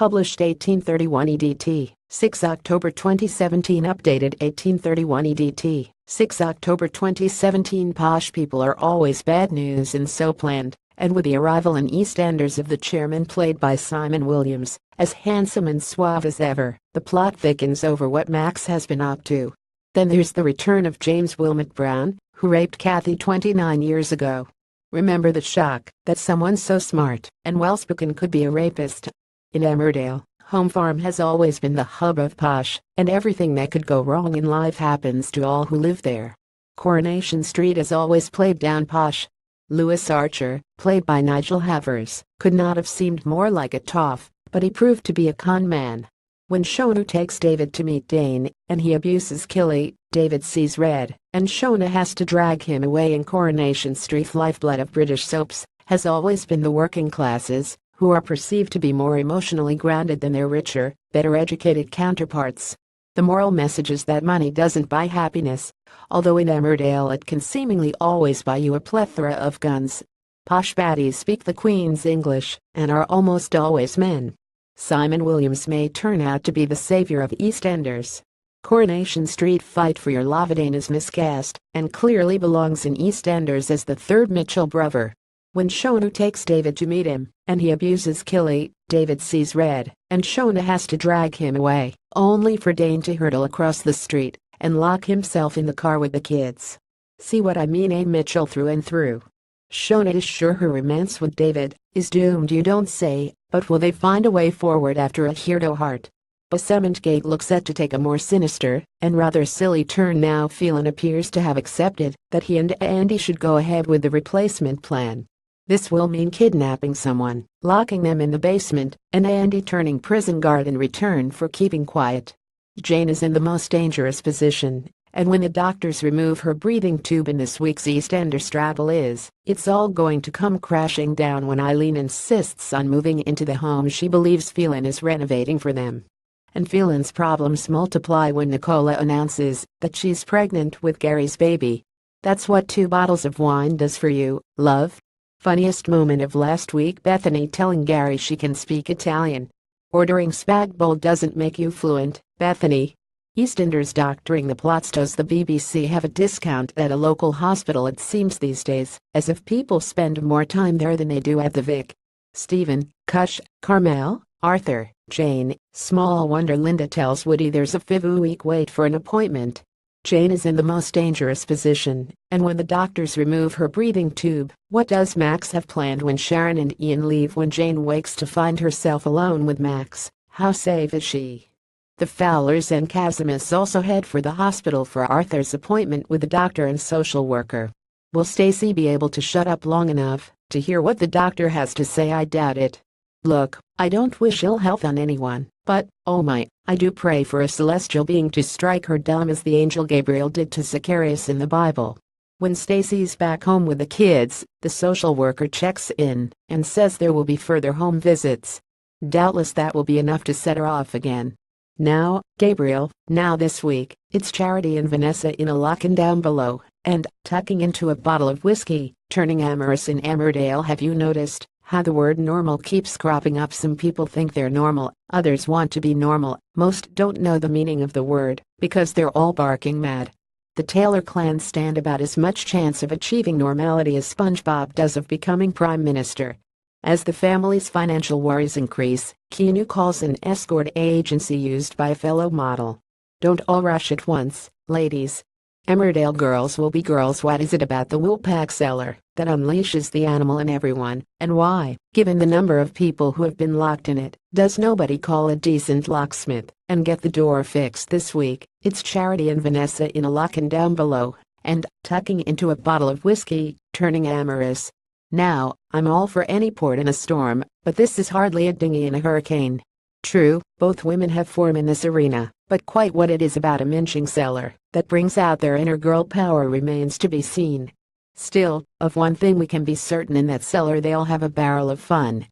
Published 1831 EDT, 6 October 2017. Updated 1831 EDT, 6 October 2017. Posh people are always bad news in Soapland, and with the arrival in EastEnders of the chairman played by Simon Williams, as handsome and suave as ever, the plot thickens over what Max has been up to. Then there's the return of James Wilmot Brown, who raped Kathy 29 years ago. Remember the shock that someone so smart and well-spoken could be a rapist. In Emmerdale, Home Farm has always been the hub of Posh, and everything that could go wrong in life happens to all who live there. Coronation Street has always played down Posh. Lewis Archer, played by Nigel Havers, could not have seemed more like a toff, but he proved to be a con man. When Shona takes David to meet Dane, and he abuses Killy, David sees red, and Shona has to drag him away. In Coronation Street, lifeblood of British soaps has always been the working classes, who are perceived to be more emotionally grounded than their richer, better educated counterparts. The moral message is that money doesn't buy happiness, although in Emmerdale it can seemingly always buy you a plethora of guns. Posh baddies speak the Queen's English, and are almost always men. Simon Williams may turn out to be the savior of EastEnders. Coronation Street Fight for Your Lavadane is miscast, and clearly belongs in EastEnders as the third Mitchell brother. When Shona takes David to meet him, and he abuses Killy, David sees red, and Shona has to drag him away, only for Dane to hurtle across the street and lock himself in the car with the kids. See what I mean? A Mitchell through and through. Shona is sure her romance with David is doomed, you don't say, but will they find a way forward after a Hearto heart? Basement Gate looks set to take a more sinister and rather silly turn now. Phelan appears to have accepted that he and Andy should go ahead with the replacement plan. This will mean kidnapping someone, locking them in the basement, and Andy turning prison guard in return for keeping quiet. Jane is in the most dangerous position, and when the doctors remove her breathing tube in this week's EastEnders straddle it's all going to come crashing down when Eileen insists on moving into the home she believes Phelan is renovating for them. And Phelan's problems multiply when Nicola announces that she's pregnant with Gary's baby. That's what 2 bottles of wine does for you, love. Funniest moment of last week: Bethany telling Gary she can speak Italian. Ordering spag bowl doesn't make you fluent, Bethany. EastEnders doctoring the plots. Does the BBC have a discount at a local hospital? It seems these days as if people spend more time there than they do at the Vic. Stephen, Kush, Carmel, Arthur, Jane. Small wonder Linda tells Woody there's a 5-week wait for an appointment. Jane is in the most dangerous position, and when the doctors remove her breathing tube, what does Max have planned when Sharon and Ian leave? When Jane wakes to find herself alone with Max, how safe is she? The Fowlers and Casimus also head for the hospital for Arthur's appointment with the doctor and social worker. Will Stacy be able to shut up long enough to hear what the doctor has to say? I doubt it. Look, I don't wish ill health on anyone, but, oh my, I do pray for a celestial being to strike her dumb as the angel Gabriel did to Zacharias in the Bible. When Stacy's back home with the kids, the social worker checks in and says there will be further home visits. Doubtless that will be enough to set her off again. Now, Gabriel, now this week, it's Charity and Vanessa in a lock-in down below, and, tucking into a bottle of whiskey, turning amorous in Emmerdale. Have you noticed how the word normal keeps cropping up? Some people think they're normal, others want to be normal, most don't know the meaning of the word, because they're all barking mad. The Taylor clan stand about as much chance of achieving normality as SpongeBob does of becoming Prime Minister. As the family's financial worries increase, Keanu calls an escort agency used by a fellow model. Don't all rush at once, ladies. Emmerdale girls will be girls. What is it about the Woolpack cellar that unleashes the animal in everyone, and why, given the number of people who have been locked in it, does nobody call a decent locksmith and get the door fixed? This week, it's Charity and Vanessa in a lock-in down below, and, tucking into a bottle of whiskey, turning amorous. Now, I'm all for any port in a storm, but this is hardly a dinghy in a hurricane. True, both women have form in this arena, but quite what it is about a minching cellar that brings out their inner girl power remains to be seen. Still, of one thing we can be certain: in that cellar they'll have a barrel of fun.